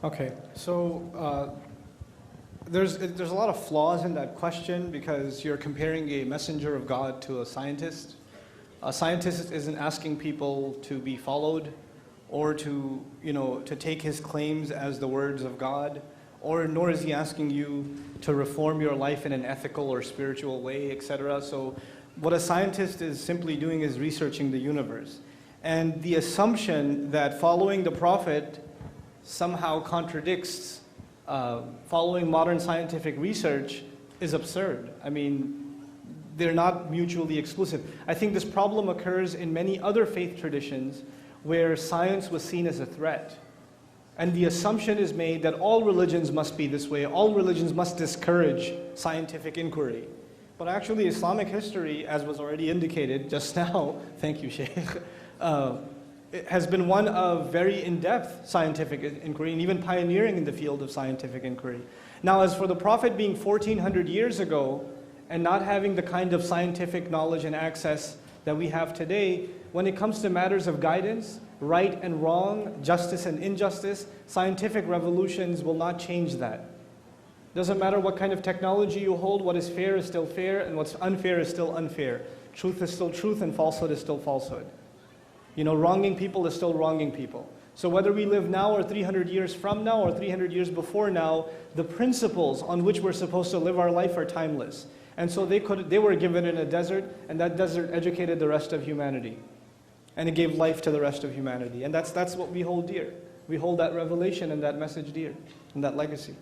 Okay, so there's a lot of flaws in that question because you're comparing a messenger of God to a scientist. A scientist isn't asking people to be followed or to take his claims as the words of God, or nor is he asking you to reform your life in an ethical or spiritual way, etc. So what a scientist is simply doing is researching the universe. And the assumption that following the Prophet somehow contradicts following modern scientific research is absurd. I mean, they're not mutually exclusive. I think this problem occurs in many other faith traditions where science was seen as a threat. And the assumption is made that all religions must be this way, all religions must discourage scientific inquiry. But actually Islamic history, as was already indicated just now, thank you Sheikh, it has been one of very in-depth scientific inquiry and even pioneering in the field of scientific inquiry. Now, as for the Prophet being 1400 years ago and not having the kind of scientific knowledge and access that we have today, when it comes to matters of guidance, right and wrong, justice and injustice, scientific revolutions will not change that. Doesn't matter what kind of technology you hold, what is fair is still fair and what's unfair is still unfair. Truth is still truth and falsehood is still falsehood. Wronging people is still wronging people. So whether we live now or 300 years from now or 300 years before now, the principles on which we're supposed to live our life are timeless. And so they were given in a desert, and that desert educated the rest of humanity. And it gave life to the rest of humanity. And that's what we hold dear. We hold that revelation and that message dear, and that legacy.